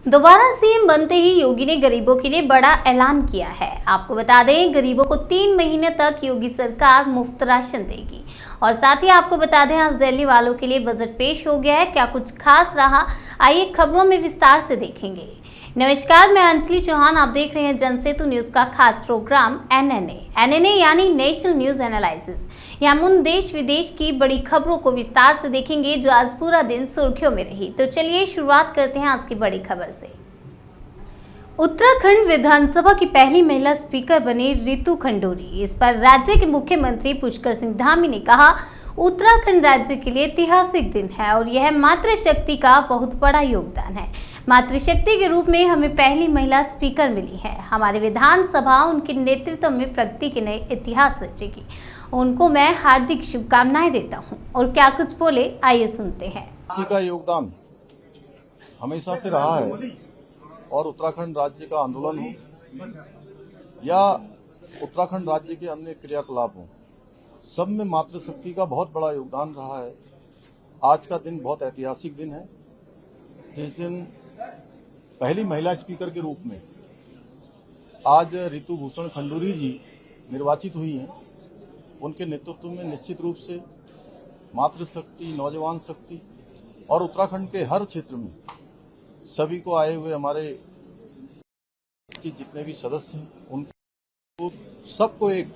दोबारा सीएम बनते ही योगी ने गरीबों के लिए बड़ा ऐलान किया है। आपको बता दें, गरीबों को 3 महीने तक योगी सरकार मुफ्त राशन देगी। और साथ ही आपको बता दें, आज दिल्ली वालों के लिए बजट पेश हो गया है। क्या कुछ खास रहा, आइए खबरों में विस्तार से देखेंगे। नमस्कार, मैं अंजलि चौहान, आप देख रहे हैं जनसेतु न्यूज का खास प्रोग्राम एनएनए यानी नेशनल न्यूज एनालिसिस। यहाँ हम देश विदेश की बड़ी खबरों को विस्तार से देखेंगे जो आज पूरा दिन सुर्खियों में रही। तो चलिए शुरुआत करते हैं आज की बड़ी खबर से। उत्तराखंड विधानसभा की पहली महिला स्पीकर बनी रितु खंडूरी। इस पर राज्य के मुख्यमंत्री पुष्कर सिंह धामी ने कहा, उत्तराखंड राज्य के लिए ऐतिहासिक दिन है और यह मातृशक्ति का बहुत बड़ा योगदान है। मातृशक्ति के रूप में हमें पहली महिला स्पीकर मिली है। हमारी विधानसभा उनके नेतृत्व में प्रगति के नए इतिहास रचेगी। उनको मैं हार्दिक शुभकामनाएं देता हूं। और क्या कुछ बोले, आइए सुनते हैं। का योगदान हमेशा से रहा है और उत्तराखंड राज्य का आंदोलन हो या उत्तराखंड राज्य के अन्य क्रियाकलाप हो, सब में मातृशक्ति का बहुत बड़ा योगदान रहा है। आज का दिन बहुत ऐतिहासिक दिन है, जिस दिन पहली महिला स्पीकर के रूप में आज रितु भूषण खंडूरी जी निर्वाचित हुई हैं। उनके नेतृत्व में निश्चित रूप से मातृशक्ति, नौजवान शक्ति और उत्तराखंड के हर क्षेत्र में सभी को आए हुए हमारे जितने भी सदस्य हैं, उनको सबको एक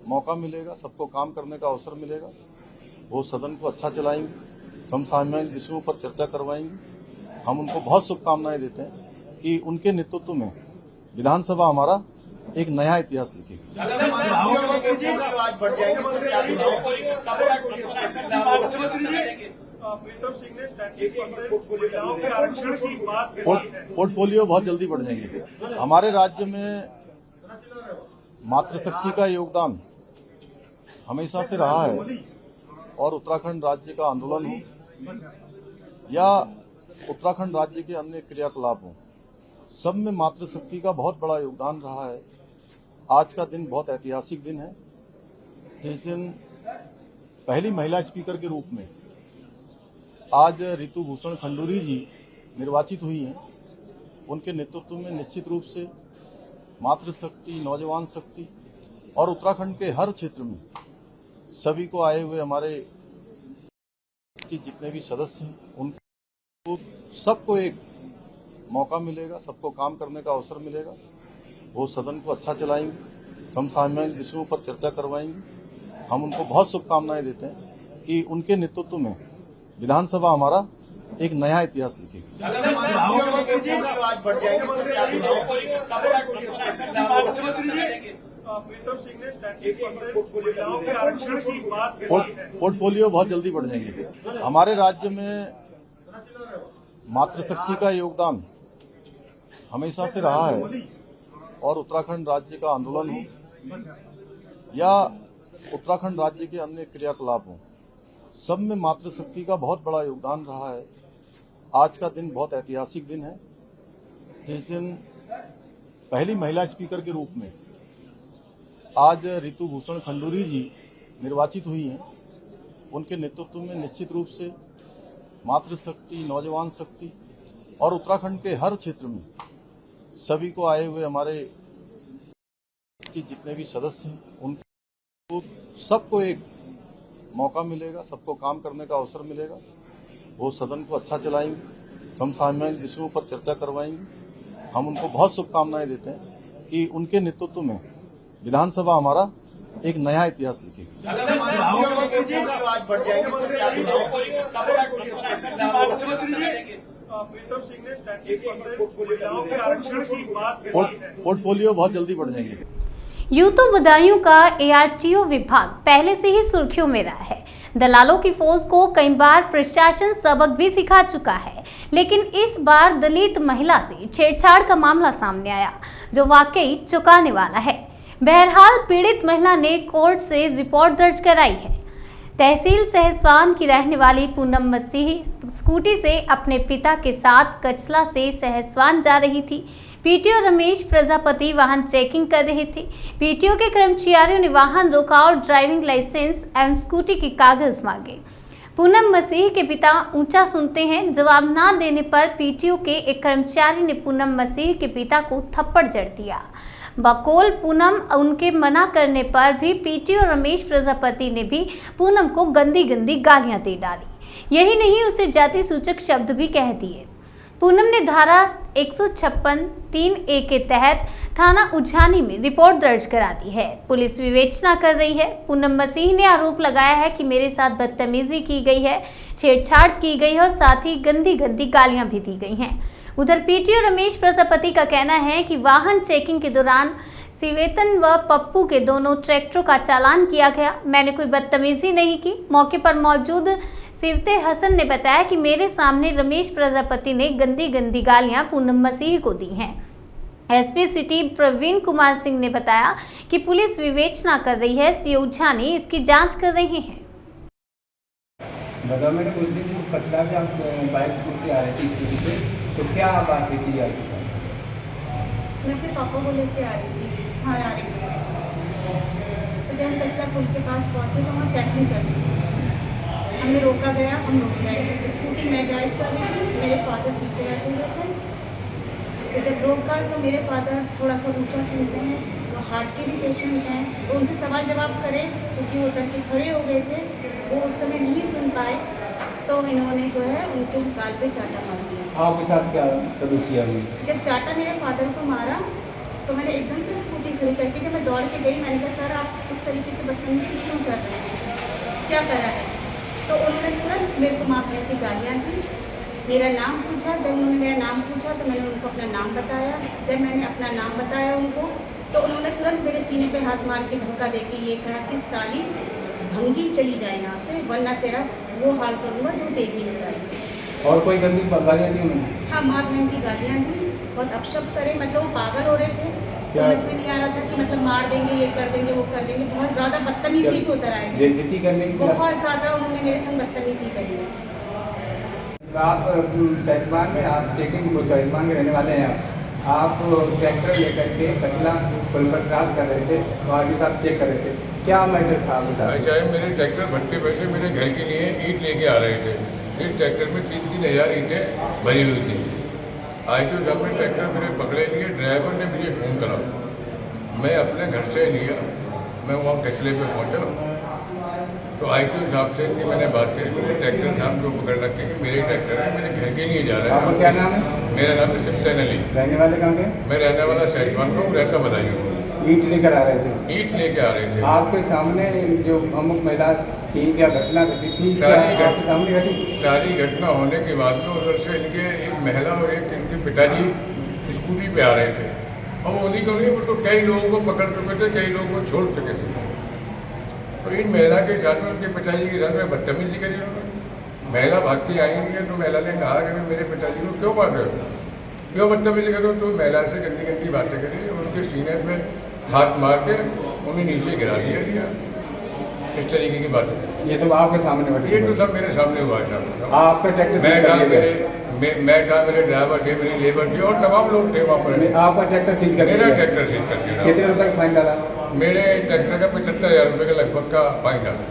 मौका मिलेगा, सबको काम करने का अवसर मिलेगा। वो सदन को अच्छा चलाएंगे, समसामयिक विषयों पर चर्चा करवाएंगे। हम उनको बहुत शुभकामनाएं देते हैं कि उनके नेतृत्व में विधानसभा हमारा एक नया इतिहास लिखेगी। प्रीतम सिंह ने 33% महिलाओं के आरक्षण की बात कही है। पोर्टफोलियो बहुत जल्दी बढ़ जाएंगे। हमारे राज्य में मातृशक्ति का योगदान हमेशा से रहा है और उत्तराखंड राज्य का आंदोलन हो या उत्तराखंड राज्य के अन्य क्रियाकलाप हो, सब में मातृशक्ति का बहुत बड़ा योगदान रहा है। आज का दिन बहुत ऐतिहासिक दिन है, जिस दिन पहली महिला स्पीकर के रूप में आज रितु भूषण खंडूरी जी निर्वाचित हुई हैं। उनके नेतृत्व में निश्चित रूप से मातृशक्ति, नौजवान शक्ति और उत्तराखंड के हर क्षेत्र में सभी को आए हुए हमारे जितने भी सदस्य हैं, उनको सबको एक मौका मिलेगा, सबको काम करने का अवसर मिलेगा। वो सदन को अच्छा चलाएंगे, समसामयिक विषयों पर चर्चा करवाएंगे। हम उनको बहुत शुभकामनाएं देते हैं कि उनके नेतृत्व में विधानसभा हमारा एक नया इतिहास लिखेगी। प्रीतम सिंह ने 33% महिलाओं के आरक्षण की बात कही है। पोर्टफोलियो बहुत जल्दी बढ़ जाएंगे। हमारे राज्य में मातृशक्ति का योगदान हमेशा से रहा है और उत्तराखंड राज्य का आंदोलन हो या उत्तराखंड राज्य के अन्य क्रियाकलाप हो, सब में मातृशक्ति का बहुत बड़ा योगदान रहा है। आज का दिन बहुत ऐतिहासिक दिन है, जिस दिन पहली महिला स्पीकर के रूप में आज रितु भूषण खंडूरी जी निर्वाचित हुई हैं। उनके नेतृत्व में निश्चित रूप से मातृशक्ति, नौजवान शक्ति और उत्तराखंड के हर क्षेत्र में सभी को आए हुए हमारे जितने भी सदस्य हैं, उनको सबको एक मौका मिलेगा, सबको काम करने का अवसर मिलेगा। वो सदन को अच्छा चलाएंगे, समसामयिक विषयों पर चर्चा करवाएंगे। हम उनको बहुत शुभकामनाएं देते हैं कि उनके नेतृत्व में विधानसभा हमारा एक नया इतिहास लिखेगी। प्रीतम सिंह ने 33% महिलाओं के आरक्षण की बात कही है। पोर्टफोलियो बहुत जल्दी बढ़ जाएंगे। यूं तो बदायूं का एआरटीओ विभाग पहले से ही सुर्खियों में रहा है। दलालों की फौज को कई बार प्रशासन सबक भी सिखा चुका है, लेकिन इस बार दलित महिला से छेड़छाड़ का मामला सामने आया, जो वाकई चौंकाने वाला है। बहरहाल पीड़ित महिला ने कोर्ट से रिपोर्ट दर्ज कराई है। तहसील सहसवान की रहने वाली पूनम मसीह स्कूटी से अपने पिता के साथ कचला से सहसवान जा रही थी। पीटीओ रमेश प्रजापति वाहन चेकिंग कर रहे थे। पीटीओ के कर्मचारियों ने वाहन रोका और ड्राइविंग लाइसेंस एवं स्कूटी के कागज मांगे। पूनम मसीह के पिता ऊंचा सुनते हैं। जवाब ना देने पर पीटीओ के एक कर्मचारी ने पूनम मसीह के पिता को थप्पड़ जड़ दिया। बकौल पूनम उनके मना करने पर भी पीटीओ रमेश प्रजापति ने भी पूनम को गंदी गंदी गालियां दे डाली। यही नहीं, उसे जाति सूचक शब्द भी कह दिए। पूनम ने धारा 156(3)(a) के तहत थाना उझानी में रिपोर्ट दर्ज करा दी है। पुलिस विवेचना कर रही है। पूनम मसीह ने आरोप लगाया है कि मेरे साथ बदतमीजी की गई है, छेड़छाड़ की गई है और साथ ही गंदी गंदी गालियां भी दी गई हैं। उधर पीटीओ रमेश प्रजापति का कहना है कि वाहन चेकिंग के दौरान सिवेतन व पप्पू के दोनों ट्रैक्टरों का चालान किया गया। मैंने कोई बदतमीजी नहीं की। मौके पर मौजूद सिवते हसन ने बताया कि मेरे सामने रमेश प्रजापति ने गंदी गंदी गालियां पूनम मसीह को दी हैं। एसपी सिटी प्रवीण कुमार सिंह ने बताया कि पुलिस विवेचना कर रही है। सीओ उझानी इसकी जांच कर रहे हैं। बता मैंने कुछ दिन कचरा से आप बाइक से आ रहे थे स्कूटी से, तो क्या बात हुई थी आपके साथ? मैं अपने पापा को लेके आ रही थी, हाँ आ रही थी। तो जब हम कचरा पुल के पास पहुँचे तो वहाँ चेकिंग चल रही थी। हमें रोका गया, हम रुक गए। स्कूटी मैं ड्राइव कर रही थी, मेरे फादर पीछे बैठे हुए थे। तो जब रोका तो मेरे फादर थोड़ा सा ऊँचा सुनते हैं, वो हार्ट के भी पेशेंट हैं, तो उनसे सवाल जवाब करें क्योंकि वो उतर के खड़े हो गए थे, वो उस समय नहीं सुन पाए। तो इन्होंने जो है उनके गाल पे चाटा मार दिया। आपके साथ क्या सलूक किया? जब चाटा मेरे फादर को मारा तो मैंने एकदम से स्कूटी खड़ी करके जब मैं दौड़ के गई, मैंने कहा सर आप इस तरीके से बदतमीजी क्यों कर रहे हैं, क्या करा है? तो उन्होंने तुरंत मेरे को माँ बहन की गालियाँ दी, मेरा नाम पूछा। जब उन्होंने मेरा नाम पूछा तो मैंने उनको अपना नाम बताया। जब मैंने अपना नाम बताया उनको तो उन्होंने तुरंत मेरे सीने पे हाथ मार के धक्का दे के ये कहा कि साली भंगी चली जाए यहाँ से, वरना तेरा वो हाल करूँगा जो देख नहीं जाएगी। और कोई गंदी गालियाँ दी उन्होंने? हाँ, माँ बहन की गालियाँ दी, बहुत अपशब्द करे, मतलब वो पागल हो रहे थे। समझ में नहीं आ रहा था कि मतलब मार देंगे, ये कर देंगे, वो कर देंगे। बहुत ज़्यादा बदतमीजी पे उतर आए थे, बेइज्जती करने की बहुत ज़्यादा उन्होंने मेरे संग बदतमीजी करी है। आप सैजमान में, आप चेकिंग सैजमान में रहने वाले हैं। आप ट्रैक्टर लेकर के कचरा पुल पर क्रॉस कर रहे थे, वहाँ भी आप चेक कर रहे थे, क्या मैटर था आपके साथ? अच्छा, मेरे ट्रैक्टर भट्टे बैठे मेरे घर के लिए ईंट लेके आ रहे थे। इस ट्रैक्टर में 3-3 हज़ार ईंटें भरी हुई थी। आज तो अपने ट्रैक्टर मेरे पकड़े लिए, ड्राइवर ने मुझे फ़ोन करा, मैं अपने घर से लिया, मैं वहाँ कचरे पे पहुँचा। तो आज के हिसाब से कि मैंने बात करी, मेरे ट्रैक्टर साहब जो पकड़ रखे कि मेरे ट्रैक्टर है, मेरे घर के लिए जा रहा है। आपका क्या नाम है? मेरा नाम है सिमतन अली। रहने वाले कहाँ के? मैं रहने वाला सैजमान का हूँ, रहता बधाई हूँ। ईंट लेकर आ रहे थे? ईंट लेके आ रहे थे। आपके सामने जो अमुक महिला थी, क्या घटना घटी थी? आपके सामने घटी? सारी घटना होने के बाद में उधर से इनके एक महिला और एक इनके पिताजी स्कूटी पे आ रहे थे। अब उन्हीं को नहीं, वो तो कई लोगों को पकड़ चुके थे, कई लोगों को छोड़ चुके थे। तो इन महिला के साथ में उनके पिताजी के साथ में बदतमीजी करी उन्होंने। महिला भागती आई है तो महिला ने कहा कि मेरे पिताजी को क्यों मार रहे हो, क्यों बदतमीजी करो? तो महिला से गंदी गंदी बातें करी, उनके सीने में हाथ मार के उन्हें नीचे गिरा दिया। इस तरीके की बातें ये सब आपके सामने घटी? ये तो सब मेरे सामने हुआ है। आपके ट्रैक्टर मैं था, मेरे ड्राइवर थे, मेरी लेबर थी और तमाम लोग थे वहाँ पर। आपका ट्रैक्टर सीज कर मेरा ट्रैक्टर सीज कर दिया। कितने रुपए का फाइन डाला? मेरे ट्रैक्टर का 75,000 रुपये के लगभग का फाइन डाला।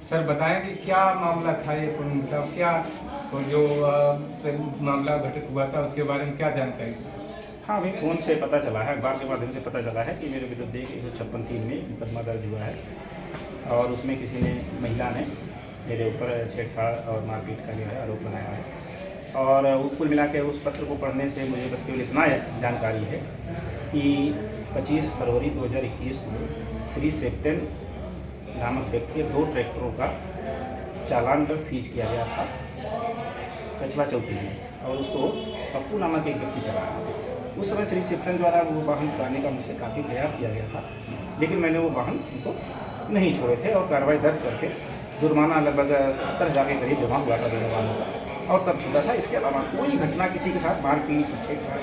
सर बताएं कि क्या मामला था ये, मतलब क्या जो मामला घटित हुआ था उसके बारे में क्या जानकारी? हाँ, अभी फ़ोन से पता चला है, अखबार के माध्यम से पता चला है कि मेरे विरुद्ध 156(3) में मुकदमा दर्ज हुआ है और उसमें किसी ने, महिला ने मेरे ऊपर छेड़छाड़ और मारपीट का जो है आरोप लगाया है। और कुल मिला के उस पत्र को पढ़ने से मुझे बस केवल इतना जानकारी है कि 25 फरवरी 2021 को श्री सेप्टेन नामक व्यक्ति के 2 ट्रैक्टरों का चालान कर सीज किया गया था कछवा चौकी में, और उसको पप्पू नामक एक व्यक्ति चला रहा था। उस समय श्री सेप्टेन द्वारा वो वाहन छुड़ाने का मुझसे काफ़ी प्रयास किया गया था, लेकिन मैंने वो वाहन उनको नहीं छोड़े थे और कार्रवाई दर्ज करके जुर्माना लगभग 70,000 के करीब जमा हुआ था दोनों वालों का, और तब छूटा था। इसके अलावा कोई घटना किसी के साथ मारपीट छेड़छाड़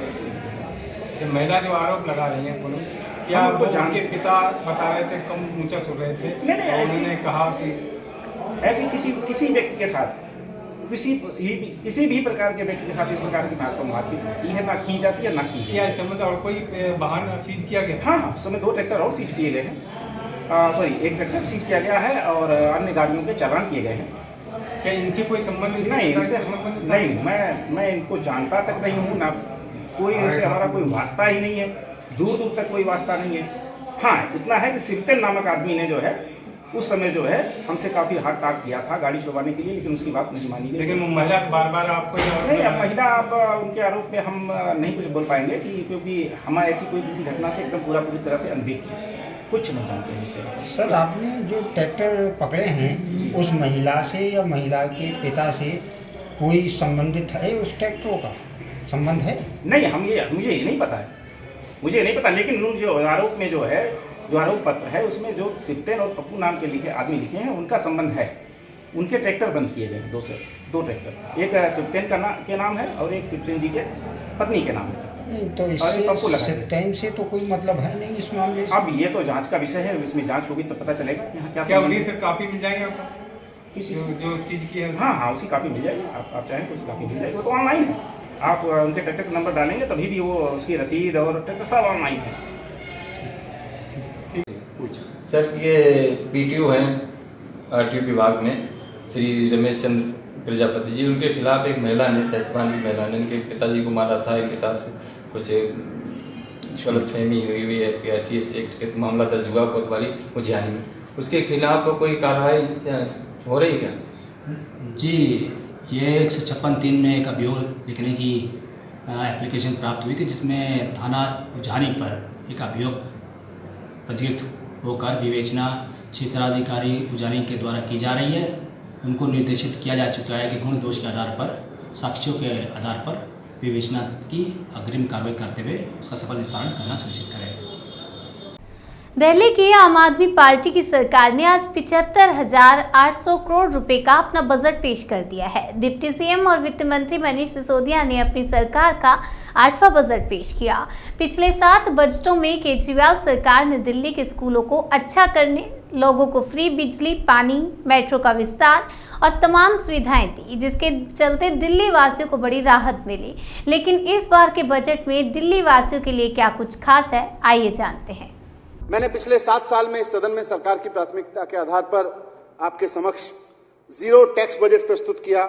जब महिला जो आरोप लगा रही है पुनः, क्या वो के पिता बता रहे थे, कम ऊंचा सुन रहे थे? नहीं, उन्होंने कहा कि ऐसी किसी व्यक्ति के साथ, किसी भी प्रकार के व्यक्ति के साथ इस प्रकार की बात को मारपीट होती है, ना की जाती है, ना की। क्या इस संबंध और कोई वाहन सीज किया गया? हाँ, उस समय 2 ट्रैक्टर और सीज किए गए हैं। सॉरी एक ट्रैक्टर सीज किया गया है और अन्य गाड़ियों के चालान किए गए हैं। क्या इनसे कोई संबंधित नहीं, इनसे संबंधित नहीं, मैं इनको जानता तक नहीं हूँ ना, कोई इनसे हमारा कोई वास्ता ही नहीं है, दूर दूर तक कोई वास्ता नहीं है। हाँ, इतना है कि सिरतेन नामक आदमी ने जो है उस समय जो है हमसे काफ़ी हाथ ताक किया था गाड़ी छुड़वाने के लिए, लेकिन उसकी बात नहीं मानी गई। लेकिन महिला बार बार आपको नहीं, अब महिला आप उनके आरोप में हम नहीं कुछ बोल पाएंगे क्योंकि हमारे ऐसी कोई किसी घटना से एकदम पूरी तरह से अनभिज्ञ है, कुछ नहीं जानते हैं। सर, आपने जो ट्रैक्टर पकड़े हैं उस महिला से या महिला के पिता से कोई संबंधित है? उस ट्रैक्टरों का संबंध है? नहीं, मुझे ये नहीं पता है, मुझे नहीं पता, लेकिन उन जो आरोप में जो आरोप पत्र है उसमें जो सिप्तेन और पप्पू नाम के आदमी लिखे हैं उनका संबंध है। उनके ट्रैक्टर बंद किए गए हैं, दो ट्रैक्टर, एक सिप्तेन के नाम है और एक सिप्तेन जी के पत्नी के नाम है। नहीं तो इससे सिप्तेन से तो कोई मतलब है नहीं इस मामले से। अब ये तो जांच का विषय है, इसमें जांच होगी तो पता चलेगा कि यहाँ क्या उन्हीं से कापी मिल जाएगी आपको? किसी जो सीज की है? हाँ, उसकी कापी मिल जाएगी, आप चाहें तो उसकी कापी मिल जाएगी, वो तो ऑनलाइन है। आप उनके ट्रैक्टर का नंबर डालेंगे तभी भी वो उसकी रसीद और ट्रैक्टर सब ऑनलाइन है। सर, ये पीटीओ हैं आरटीओ विभाग में श्री रमेश चंद्र प्रजापति जी, उनके खिलाफ एक महिला ने, सैसपान की महिला ने इनके पिताजी को मारा था, इनके साथ कुछ गलतफहमी हुई है कि ऐसी एक्ट के मामला दर्ज हुआ कोतवाली मुझियानी में, उसके खिलाफ कोई कार्रवाई हो रही क्या? जी, ये 156(3) में एक अभियोग लिखने की एप्लीकेशन प्राप्त हुई थी, जिसमें थाना उजानी पर एक अभियोग पंजीकृत होकर विवेचना क्षेत्राधिकारी उजानी के द्वारा की जा रही है। उनको निर्देशित किया जा चुका है कि गुण दोष के आधार पर, साक्ष्यों के आधार पर विवेचना की अग्रिम कार्रवाई करते हुए उसका सफल निस्तारण करना सुनिश्चित करें। दिल्ली की आम आदमी पार्टी की सरकार ने आज 75,800 करोड़ रुपए का अपना बजट पेश कर दिया है। डिप्टी सीएम और वित्त मंत्री मनीष सिसोदिया ने अपनी सरकार का 8वां बजट पेश किया। पिछले 7 बजटों में केजरीवाल सरकार ने दिल्ली के स्कूलों को अच्छा करने, लोगों को फ्री बिजली, पानी, मेट्रो का विस्तार और तमाम सुविधाएं दी, जिसके चलते दिल्ली वासियों को बड़ी राहत मिली। लेकिन इस बार के बजट में दिल्ली वासियों के लिए क्या कुछ खास है, आइए जानते हैं। मैंने पिछले 7 साल में इस सदन में सरकार की प्राथमिकता के आधार पर आपके समक्ष जीरो टैक्स बजट प्रस्तुत किया,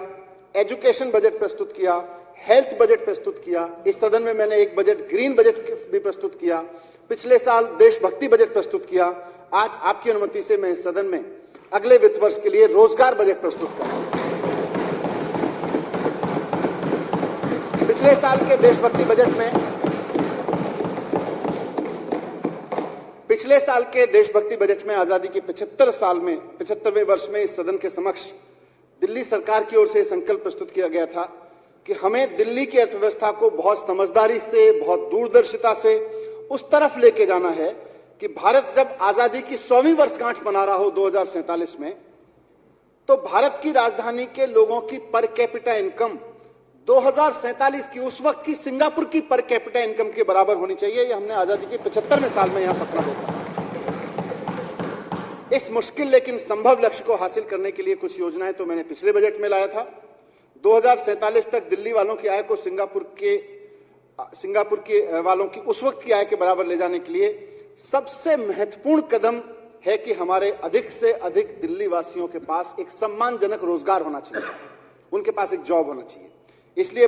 एजुकेशन बजट प्रस्तुत किया, हेल्थ बजट प्रस्तुत किया। इस सदन में मैंने एक बजट ग्रीन बजट भी प्रस्तुत किया। पिछले साल देशभक्ति बजट प्रस्तुत किया। आज आपकी अनुमति से मैं इस सदन में अगले वित्त वर्ष के लिए रोजगार बजट प्रस्तुत कर रहा हूं। पिछले साल के देशभक्ति बजट में आजादी के 75वें वर्ष में इस सदन के समक्ष दिल्ली सरकार की ओर से संकल्प प्रस्तुत किया गया था कि हमें दिल्ली की अर्थव्यवस्था को बहुत समझदारी से, बहुत दूरदर्शिता से उस तरफ लेके जाना है कि भारत जब आजादी की 100वीं वर्षगांठ मना रहा हो 2047 में, तो भारत की राजधानी के लोगों की पर कैपिटा इनकम 2047 की, उस वक्त की सिंगापुर की पर कैपिटा इनकम के बराबर होनी चाहिए। ये हमने आजादी के 75वें साल में यहां सपना देखा। इस मुश्किल लेकिन संभव लक्ष्य को हासिल करने के लिए कुछ योजनाएं तो मैंने पिछले बजट में लाया था। 2047 तक दिल्ली वालों की आय को सिंगापुर के वालों की उस वक्त की आय के बराबर ले जाने के लिए सबसे महत्वपूर्ण कदम है कि हमारे अधिक से अधिक दिल्ली वासियों के पास एक सम्मानजनक रोजगार होना चाहिए, उनके पास एक जॉब होना चाहिए। इसलिए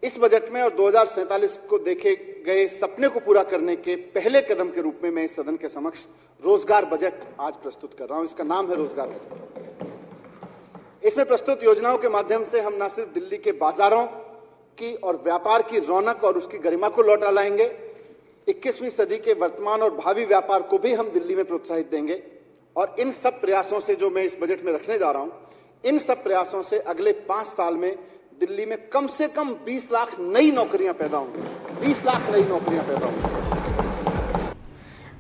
इस बजट में और 2047 को देखे गए सपने को पूरा करने के पहले कदम के रूप में मैं इस सदन के समक्ष रोजगार बजट आज प्रस्तुत कर रहा हूं। इसका नाम है रोजगार बजट। इसमें प्रस्तुत योजनाओं के माध्यम से हम न सिर्फ दिल्ली के बाजारों की और व्यापार की रौनक और उसकी गरिमा को लौटा लाएंगे, 21वीं सदी के वर्तमान और भावी व्यापार को भी हम दिल्ली में प्रोत्साहित देंगे। और इन सब प्रयासों से जो मैं इस बजट में रखने जा रहा हूं, इन सब प्रयासों से अगले 5 साल में दिल्ली में कम से कम 20 लाख नई नौकरियां पैदा होंगी। 20 लाख नई नौकरियां पैदा होंगी।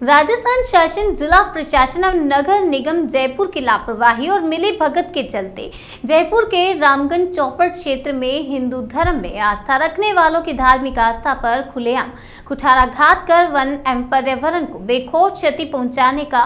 राजस्थान शासन, जिला प्रशासन और नगर निगम जयपुर की लापरवाही और मिली भगत के चलते जयपुर के रामगंज चौपड़ क्षेत्र में हिंदू धर्म में आस्था रखने वालों की धार्मिक आस्था पर खुलेआम कुठाराघात कर वन एवं पर्यावरण को बेखौफ क्षति पहुंचाने का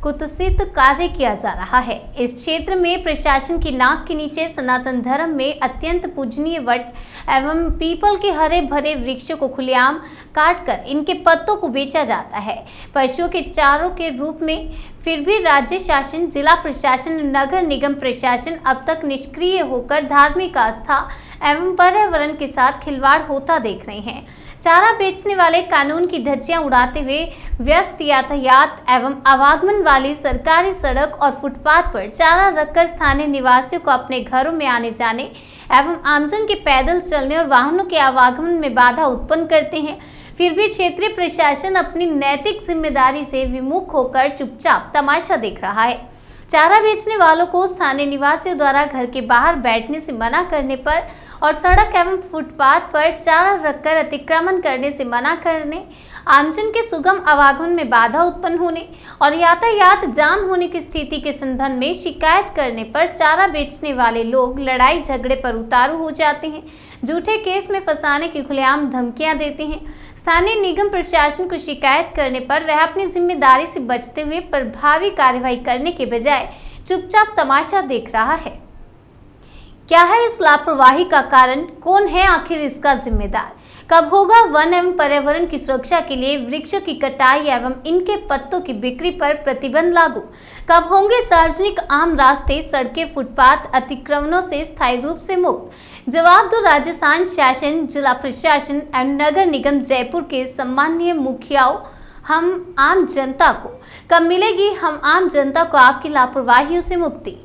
कुत्सित कार्य किया जा रहा है। इस क्षेत्र में प्रशासन की नाक के नीचे सनातन धर्म में अत्यंत पूजनीय वट एवं पीपल के हरे भरे वृक्षों को खुलेआम काटकर इनके पत्तों को बेचा जाता है पशुओं के चारों के रूप में। फिर भी राज्य शासन, जिला प्रशासन, नगर निगम प्रशासन अब तक निष्क्रिय होकर धार्मिक आस्था एवं पर्यावरण के साथ खिलवाड़ होता देख रहे हैं। चारा बेचने वाले कानून की धज्जियां उड़ाते हुए व्यस्त यातायात एवं आवागमन वाली सरकारी सड़क और फुटपाथ पर चारा रखकर स्थानीय निवासियों को अपने घरों में आने जाने एवं आमजन के पैदल चलने और वाहनों के आवागमन में बाधा उत्पन्न करते हैं। फिर भी क्षेत्रीय प्रशासन अपनी नैतिक जिम्मेदारी से विमुख होकर चुपचाप तमाशा देख रहा है। चारा बेचने वालों को स्थानीय निवासियों द्वारा घर के बाहर बैठने से मना करने पर और सड़क एवं फुटपाथ पर चारा रखकर अतिक्रमण करने से मना करने, आमजन के सुगम आवागमन में बाधा उत्पन्न होने और यातायात जाम होने की स्थिति के संबंध में शिकायत करने पर चारा बेचने वाले लोग लड़ाई झगड़े पर उतारू हो जाते हैं, झूठे केस में फंसाने की खुलेआम धमकियां देते हैं। स्थानीय निगम प्रशासन को शिकायत करने पर वह अपनी जिम्मेदारी से बचते हुए प्रभावी कार्रवाई करने के बजाय चुपचाप तमाशा देख रहा है। क्या है इस लापरवाही का कारण? कौन है आखिर इसका जिम्मेदार? कब होगा वन एवं पर्यावरण की सुरक्षा के लिए वृक्षों की कटाई एवं इनके पत्तों की बिक्री पर प्रतिबंध लागू? कब होंगे सार्वजनिक आम रास्ते, सड़कें, फुटपाथ अतिक्रमणों से स्थायी रूप से मुक्त? जवाब दो राजस्थान शासन, जिला प्रशासन एवं नगर निगम जयपुर के सम्माननीय मुखियाओं हम आम जनता को। कब मिलेगी हम आम जनता को आपकी लापरवाहियों से मुक्ति?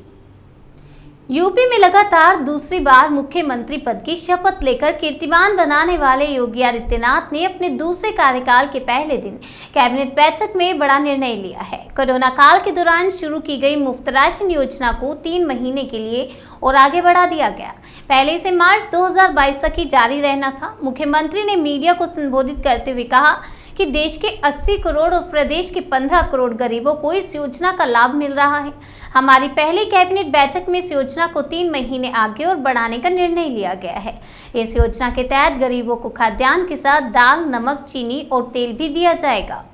यूपी में लगातार दूसरी बार मुख्यमंत्री पद की शपथ लेकर कीर्तिमान बनाने वाले योगी आदित्यनाथ ने अपने दूसरे कार्यकाल के पहले दिन कैबिनेट बैठक में बड़ा निर्णय लिया है। कोरोना काल के दौरान शुरू की गई मुफ्त राशन योजना को 3 महीने के लिए और आगे बढ़ा दिया गया। पहले इसे मार्च 2022 तक ही जारी रहना था। मुख्यमंत्री ने मीडिया को संबोधित करते हुए कहा कि देश के 80 करोड़ और प्रदेश के 15 करोड़ गरीबों को इस योजना का लाभ मिल रहा है। हमारी पहली कैबिनेट बैठक में इस योजना को 3 महीने आगे और बढ़ाने का निर्णय लिया गया है। इस योजना के तहत गरीबों को खाद्यान्न के साथ दाल, नमक, चीनी और तेल भी दिया जाएगा।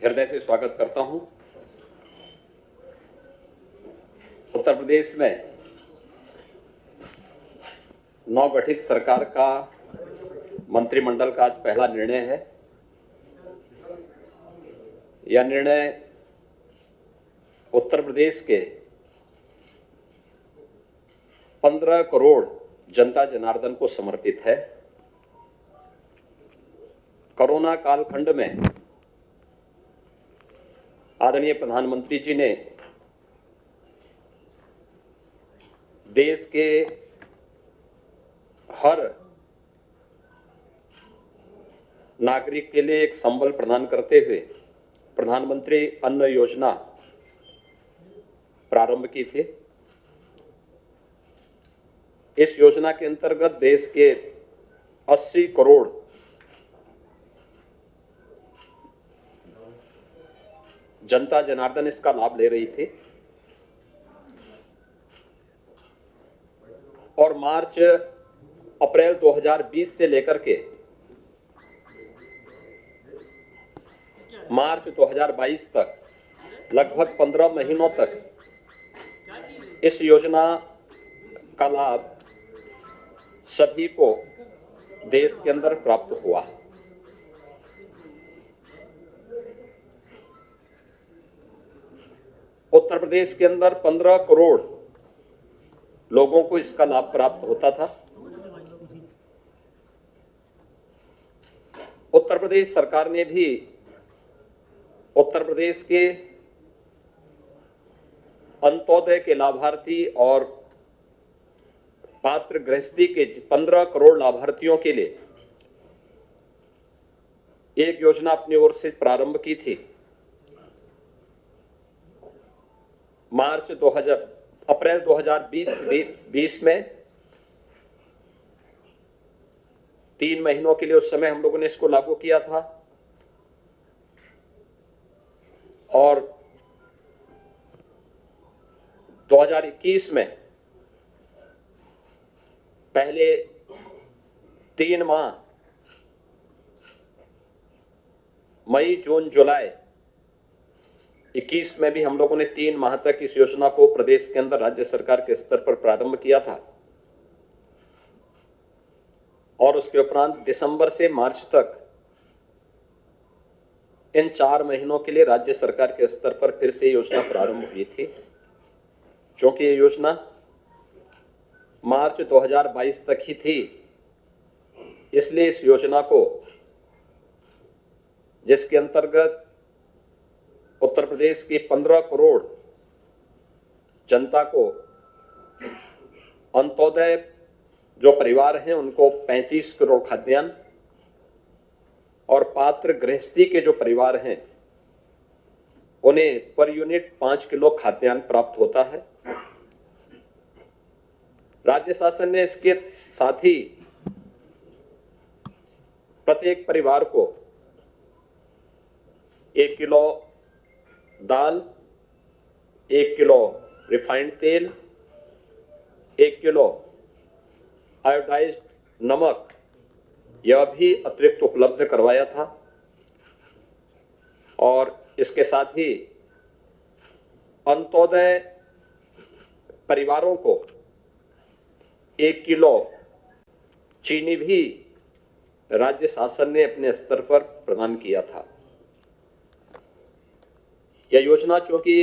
हृदय से स्वागत करता हूं। उत्तर प्रदेश में नवगठित सरकार का मंत्रिमंडल का आज पहला निर्णय है। यह निर्णय उत्तर प्रदेश के 15 करोड़ जनता जनार्दन को समर्पित है। कोरोना कालखंड में आदरणीय प्रधानमंत्री जी ने देश के हर नागरिक के लिए एक संबल प्रदान करते हुए प्रधानमंत्री अन्न योजना प्रारंभ की थी। इस योजना के अंतर्गत देश के 80 करोड़ जनता जनार्दन इसका लाभ ले रही थी और अप्रैल 2020 से लेकर के मार्च 2022 तक लगभग 15 महीनों तक इस योजना का लाभ सभी को देश के अंदर प्राप्त हुआ। उत्तर प्रदेश के अंदर 15 करोड़ लोगों को इसका लाभ प्राप्त होता था। उत्तर प्रदेश सरकार ने भी उत्तर प्रदेश के अंत्योदय के लाभार्थी और पात्र गृहस्थी के 15 करोड़ लाभार्थियों के लिए एक योजना अपनी ओर से प्रारंभ की थी। अप्रैल 2020 में 3 महीनों के लिए उस समय हम लोगों ने इसको लागू किया था और 2021 में पहले 3 माह मई, जून, जुलाई 21 में भी हम लोगों ने 3 माह तक इस योजना को प्रदेश के अंदर राज्य सरकार के स्तर पर प्रारंभ किया था और उसके उपरांत दिसंबर से मार्च तक इन 4 महीनों के लिए राज्य सरकार के स्तर पर फिर से योजना प्रारंभ हुई थी। क्योंकि ये योजना मार्च 2022 तक ही थी, इसलिए इस योजना को, जिसके अंतर्गत उत्तर प्रदेश की 15 करोड़ जनता को, अंत्योदय जो परिवार हैं उनको 35 करोड़ खाद्यान्न और पात्र गृहस्थी के जो परिवार हैं उन्हें पर यूनिट 5 किलो खाद्यान्न प्राप्त होता है। राज्य शासन ने इसके साथ ही प्रत्येक परिवार को 1 किलो दाल, 1 किलो रिफाइंड तेल, 1 किलो आयोडाइज्ड नमक यह भी अतिरिक्त उपलब्ध करवाया था और इसके साथ ही अंत्योदय परिवारों को 1 किलो चीनी भी राज्य शासन ने अपने स्तर पर प्रदान किया था। यह योजना चूंकि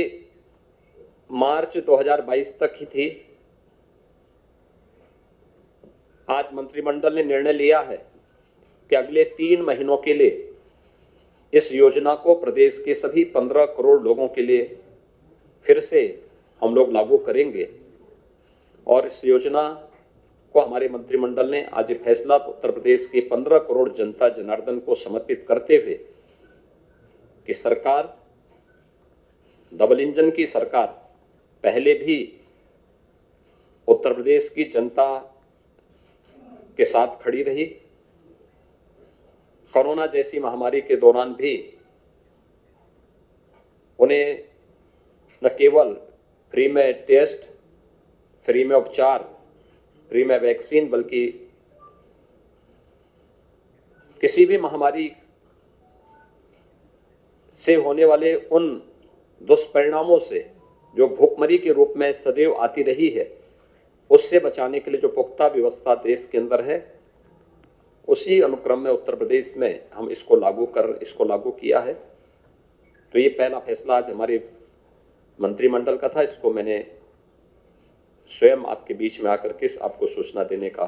मार्च 2022 तक ही थी, आज मंत्रिमंडल ने निर्णय लिया है कि अगले 3 महीनों के लिए इस योजना को प्रदेश के सभी 15 करोड़ लोगों के लिए फिर से हम लोग लागू करेंगे और इस योजना को हमारे मंत्रिमंडल ने आज ये फैसला उत्तर प्रदेश के 15 करोड़ जनता जनार्दन को समर्पित करते हुए कि सरकार, डबल इंजन की सरकार, पहले भी उत्तर प्रदेश की जनता के साथ खड़ी रही। कोरोना जैसी महामारी के दौरान भी उन्हें न केवल फ्री में टेस्ट, फ्री में उपचार, फ्री में वैक्सीन, बल्कि किसी भी महामारी से होने वाले उन दुष्परिणामों से जो भूखमरी के रूप में सदैव आती रही है, उससे बचाने के लिए जो पुख्ता व्यवस्था देश के अंदर है, उसी अनुक्रम में उत्तर प्रदेश में हम इसको लागू किया है। तो ये पहला फैसला आज हमारे मंत्रिमंडल का था। इसको मैंने स्वयं आपके बीच में आकर के आपको सूचना देने का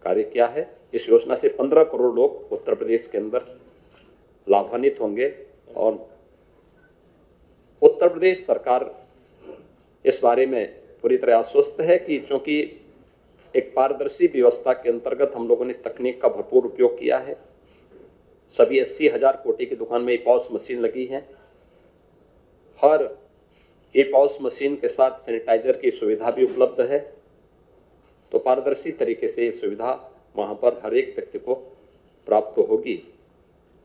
कार्य किया है। इस योजना से 15 करोड़ लोग उत्तर प्रदेश के अंदर लाभान्वित होंगे और उत्तर प्रदेश सरकार इस बारे में पूरी तरह आश्वस्त है कि चूंकि एक पारदर्शी व्यवस्था के अंतर्गत हम लोगों ने तकनीक का भरपूर उपयोग किया है। सभी 80,000 कोटी की दुकान में ई-पॉस मशीन लगी है। हर ई-पॉस मशीन के साथ सैनिटाइजर की सुविधा भी उपलब्ध है। तो पारदर्शी तरीके से ये सुविधा वहां पर हर एक व्यक्ति को प्राप्त होगी,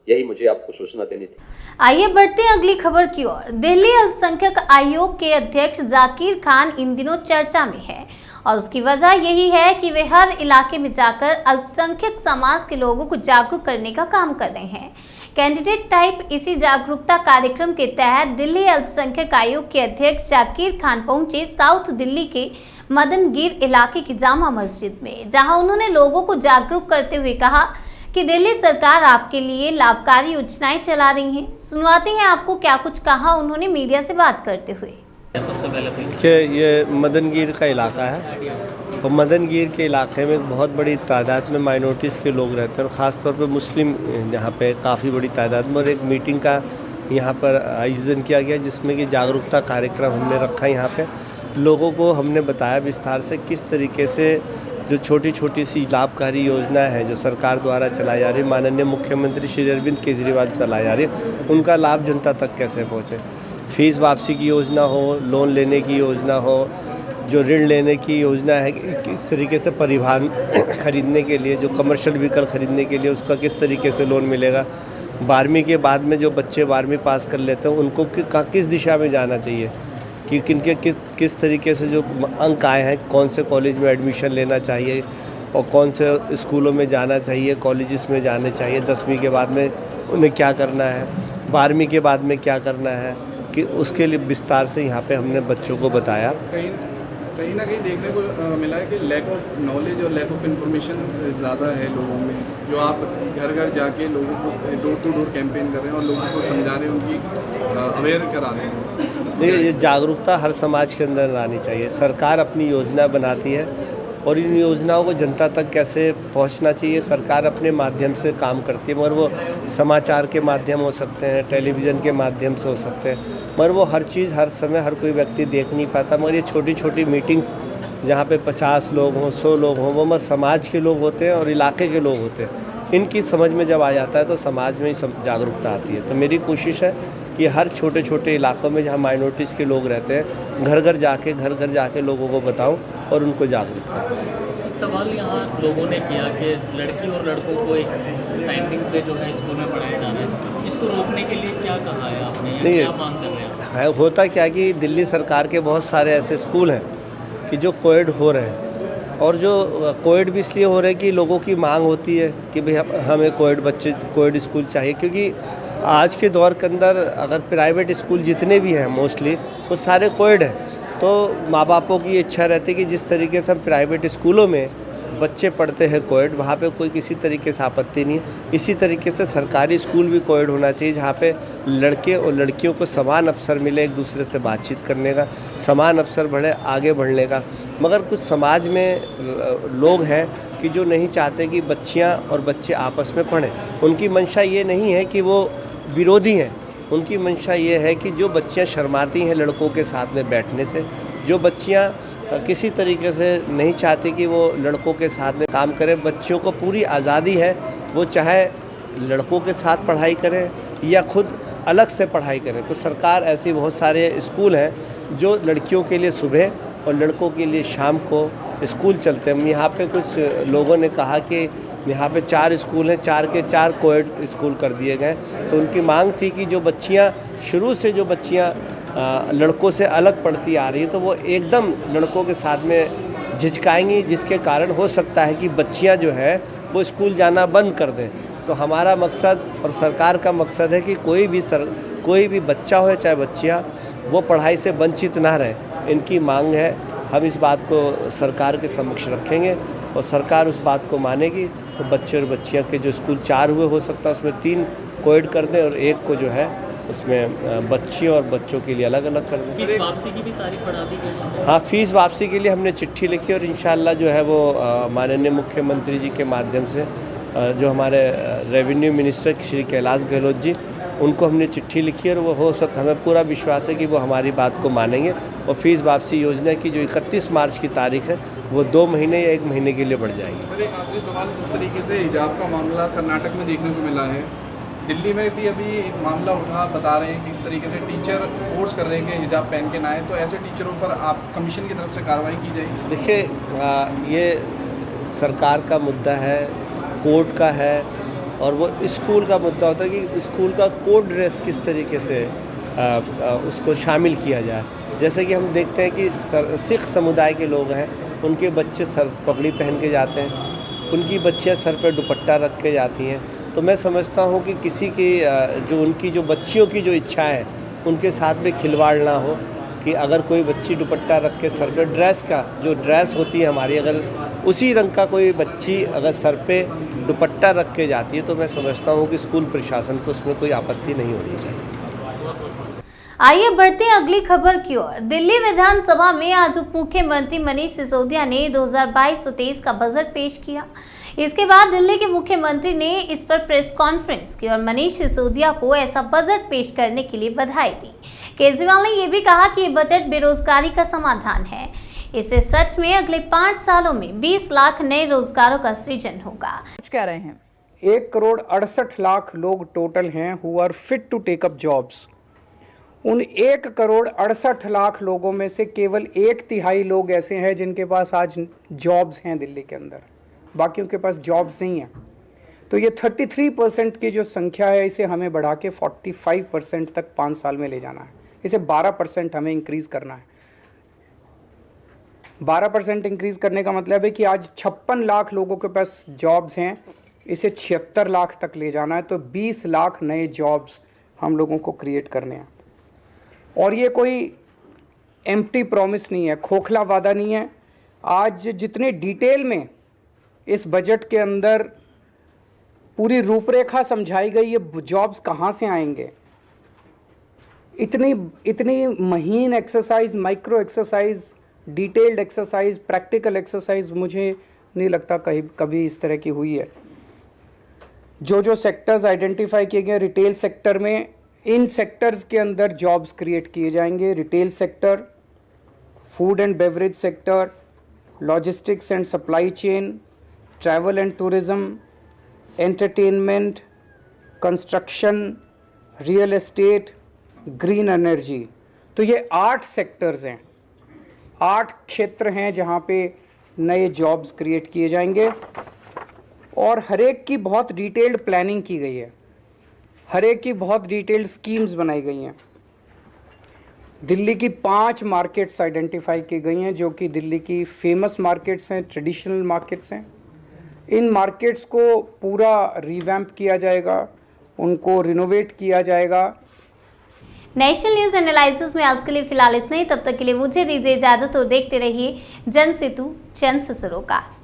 यही मुझे आपको सूचना देनी थी। आइए बढ़ते हैं अगली खबर की ओर। दिल्ली अल्पसंख्यक आयोग के अध्यक्ष जाकिर खान इन दिनों चर्चा में है और उसकी वजह यही है कि वे हर इलाके में जाकर अल्पसंख्यक समाज के लोगों को जागरूक करने का काम कर रहे हैं। कैंडिडेट टाइप इसी जागरूकता कार्यक्रम के तहत दिल्ली अल्पसंख्यक आयोग के अध्यक्ष जाकिर खान पहुंचे साउथ दिल्ली के मदनगीर इलाके की जामा मस्जिद में, जहां उन्होंने लोगों को जागरूक करते हुए कहा कि दिल्ली सरकार आपके लिए लाभकारी योजनाएं चला रही है। सुनवाते हैं आपको क्या कुछ कहा उन्होंने मीडिया से बात करते हुए। सबसे पहले ये मदनगीर का इलाका है और मदनगीर के इलाके में बहुत बड़ी तादाद में माइनॉरिटीज़ के लोग रहते हैं और ख़ास तौर पे मुस्लिम यहाँ पे काफ़ी बड़ी तादाद में। और एक मीटिंग का यहाँ पर आयोजन किया गया जिसमें कि जागरूकता कार्यक्रम हमने रखा। यहाँ पे लोगों को हमने बताया विस्तार से किस तरीके से जो छोटी छोटी सी लाभकारी योजना है जो सरकार द्वारा चलाई जा रही है, माननीय मुख्यमंत्री श्री अरविंद केजरीवाल चलाई जा रही है, उनका लाभ जनता तक कैसे पहुँचे। फीस वापसी की योजना हो, लोन लेने की योजना हो, जो ऋण लेने की योजना है, किस तरीके से परिवहन खरीदने के लिए, जो कमर्शियल व्हीकल खरीदने के लिए उसका किस तरीके से लोन मिलेगा। 12वीं के बाद में जो बच्चे 12वीं पास कर लेते हैं उनको किस दिशा में जाना चाहिए, कि किनके किस तरीके से जो अंक आए हैं, कौन से कॉलेज में एडमिशन लेना चाहिए और कौन से स्कूलों में जाना चाहिए, कॉलेजेस में जाने चाहिए। 10वीं के बाद में उन्हें क्या करना है, 12वीं के बाद में क्या करना है, कि उसके लिए विस्तार से यहाँ पे हमने बच्चों को बताया। कहीं ना कहीं देखने को मिला है कि लैक ऑफ नॉलेज और लैक ऑफ इन्फॉर्मेशन ज़्यादा है लोगों में, जो आप घर घर जाके लोगों को डोर टू डोर कैंपेन कर रहे हैं और लोगों को समझा रहे हैं, उनकी अवेयर करा रहे हैं। ये जागरूकता हर समाज के अंदर आनी चाहिए। सरकार अपनी योजना बनाती है और इन योजनाओं को जनता तक कैसे पहुंचना चाहिए, सरकार अपने माध्यम से काम करती है, मगर वो समाचार के माध्यम हो सकते हैं, टेलीविज़न के माध्यम से हो सकते हैं, मगर वो हर चीज़ हर समय हर कोई व्यक्ति देख नहीं पाता। मगर ये छोटी छोटी मीटिंग्स जहाँ पे 50 लोग हों, 100 लोग हों, वो मत समाज के लोग होते हैं और इलाके के लोग होते हैं। इनकी समझ में जब आ जाता है तो समाज में ही जागरूकता आती है। तो मेरी कोशिश है कि हर छोटे छोटे इलाकों में जहाँ माइनॉरिटीज़ के लोग रहते हैं, घर घर जाके लोगों को बताऊं और उनको जागरूक करूं। एक सवाल यहाँ लोगों ने किया कि लड़की और लड़कों को एक टाइमिंग पे जो है स्कूल में पढ़ाया जा रहा है, इसको रोकने के लिए क्या कहा है आपने, या क्या मांग कर रहे हैं? होता क्या कि दिल्ली सरकार के बहुत सारे ऐसे स्कूल हैं कि जो कोएड हो रहे हैं, और जो कोएड भी इसलिए हो रहे हैं कि लोगों की मांग होती है कि भाई हमें कोएड स्कूल चाहिए, क्योंकि आज के दौर के अंदर अगर प्राइवेट स्कूल जितने भी हैं मोस्टली वो सारे कोएड हैं। तो माँ बापों की इच्छा रहती है कि जिस तरीके से हम प्राइवेट स्कूलों में बच्चे पढ़ते हैं कोएड, वहाँ पे कोई किसी तरीके से आपत्ति नहीं है। इसी तरीके से सरकारी स्कूल भी कोएड होना चाहिए, जहाँ पे लड़के और लड़कियों को समान अवसर मिले एक दूसरे से बातचीत करने का, समान अवसर बढ़े आगे बढ़ने का। मगर कुछ समाज में लोग हैं कि जो नहीं चाहते कि बच्चियाँ और बच्चे आपस में पढ़ें। उनकी मंशा ये नहीं है कि वो विरोधी हैं, उनकी मंशा ये है कि जो बच्चियाँ शर्माती हैं लड़कों के साथ में बैठने से, जो बच्चियाँ किसी तरीके से नहीं चाहती कि वो लड़कों के साथ में काम करें, बच्चियों को पूरी आज़ादी है, वो चाहे लड़कों के साथ पढ़ाई करें या खुद अलग से पढ़ाई करें। तो सरकार ऐसे बहुत सारे स्कूल हैं जो लड़कियों के लिए सुबह और लड़कों के लिए शाम को स्कूल चलते हैं। यहाँ पे कुछ लोगों ने कहा कि यहाँ पे 4 स्कूल हैं, 4 के 4 कोएड स्कूल कर दिए गए। तो उनकी मांग थी कि जो बच्चियाँ शुरू से जो बच्चियाँ लड़कों से अलग पढ़ती आ रही है, तो वो एकदम लड़कों के साथ में झिझकाएंगी, जिसके कारण हो सकता है कि बच्चियाँ जो है वो स्कूल जाना बंद कर दें। तो हमारा मकसद और सरकार का मकसद है कि कोई भी बच्चा हो चाहे बच्चियाँ, वो पढ़ाई से वंचित ना रहे। इनकी मांग है, हम इस बात को सरकार के समक्ष रखेंगे और सरकार उस बात को मानेगी तो बच्चे और बच्चियाँ के जो स्कूल 4 हुए, हो सकता है उसमें 3 कोएड कर दें और 1 को जो है उसमें बच्चियों और बच्चों के लिए अलग अलग कर दें। फीस वापसी की भी तारीख बढ़ा दी गई है? हाँ, फीस वापसी के लिए हमने चिट्ठी लिखी और इंशाल्लाह जो है वो माननीय मुख्यमंत्री जी के माध्यम से जो हमारे रेवेन्यू मिनिस्टर श्री कैलाश गहलोत जी, उनको हमने चिट्ठी लिखी और वो हो सकता, हमें पूरा विश्वास है कि वो हमारी बात को मानेंगे और फीस वापसी योजना की जो 31 मार्च की तारीख है वो 2 महीने या 1 महीने के लिए बढ़ जाएगी। सर, एक आखिरी सवाल, जिस तरीके से हिजाब का मामला कर्नाटक में देखने को मिला है, दिल्ली में भी अभी एक मामला उठा, बता रहे हैं कि इस तरीके से टीचर फोर्स कर रहे हैं कि हिजाब पहन के ना आए, तो ऐसे टीचरों पर आप कमीशन की तरफ से कार्रवाई की जाएगी? देखिए, ये सरकार का मुद्दा है, कोर्ट का है, और वो स्कूल का मुद्दा होता है कि स्कूल का कोड ड्रेस किस तरीके से उसको शामिल किया जाए। जैसे कि हम देखते हैं कि सिख समुदाय के लोग हैं, उनके बच्चे सर पगड़ी पहन के जाते हैं, उनकी बच्चियां सर पे दुपट्टा रख के जाती हैं। तो मैं समझता हूँ कि किसी की जो उनकी जो बच्चियों की जो इच्छा है उनके साथ में खिलवाड़ ना हो, कि अगर कोई बच्ची दुपट्टा रख के सर पे, ड्रेस का जो ड्रेस होती है हमारी, अगर उसी रंग का कोई बच्ची अगर सर पे दुपट्टा रख के जाती है तो मैं समझता हूँ कि स्कूल प्रशासन को उसमें कोई आपत्ति नहीं होनी चाहिए। आइए बढ़ते हैं अगली खबर की ओर। दिल्ली विधानसभा में आज उप मुख्यमंत्री मनीष सिसोदिया ने 2022-23 का बजट पेश किया। इसके बाद दिल्ली के मुख्यमंत्री ने इस पर प्रेस कॉन्फ्रेंस की और मनीष सिसोदिया को ऐसा बजट पेश करने के लिए बधाई दी। केजरीवाल ने यह भी कहा कि ये बजट बेरोजगारी का समाधान है। इससे सच में अगले 5 सालों में 20 लाख नए रोजगारों का सृजन होगा। कुछ कह रहे हैं 1,68,00,000 लोग टोटल हैं who are fit to take up jobs. उन 1,68,00,000 लोगों में से केवल 1/3 लोग ऐसे हैं जिनके पास आज जॉब्स हैं दिल्ली के अंदर, बाकियों के पास जॉब्स नहीं है। तो ये 33% की जो संख्या है, इसे हमें बढ़ा के 45% तक 5 साल में ले जाना है। इसे 12% हमें इंक्रीज करना है। 12% इंक्रीज करने का मतलब है कि आज 56 लाख लोगों के पास जॉब्स हैं, इसे 76 लाख तक ले जाना है। तो 20 लाख नए जॉब्स हम लोगों को क्रिएट करने हैं। और ये कोई एम्प्टी प्रॉमिस नहीं है, खोखला वादा नहीं है। आज जितने डिटेल में इस बजट के अंदर पूरी रूपरेखा समझाई गई, ये जॉब्स कहाँ से आएंगे, इतनी महीन exercise, micro exercise, detailed exercise, practical exercise मुझे नहीं लगता कभी इस तरह की हुई है। जो सेक्टर्स आइडेंटिफाई किए गए रिटेल सेक्टर में, इन सेक्टर्स के अंदर जॉब्स क्रिएट किए जाएंगे। Retail sector, food and beverage sector, logistics and supply chain, travel and tourism, entertainment, construction, real estate, green energy. तो ये 8 सेक्टर्स हैं, 8 क्षेत्र हैं जहाँ पे नए जॉब्स क्रिएट किए जाएंगे और हर एक की बहुत डिटेल्ड प्लानिंग की गई है, हर एक की बहुत डिटेल्ड स्कीम्स बनाई गई हैं। दिल्ली की 5 मार्केट्स आइडेंटिफाई की गई हैं जो कि दिल्ली की फेमस मार्केट्स हैं, ट्रेडिशनल मार्केट्स हैं। इन मार्केट्स को पूरा रिवैम्प किया जाएगा, उनको रिनोवेट किया जाएगा। नेशनल न्यूज एनालिसिस में आज के लिए फिलहाल इतना ही। तब तक के लिए मुझे दीजिए इजाजत और देखते रहिए जनसेतु जन से सरोकार।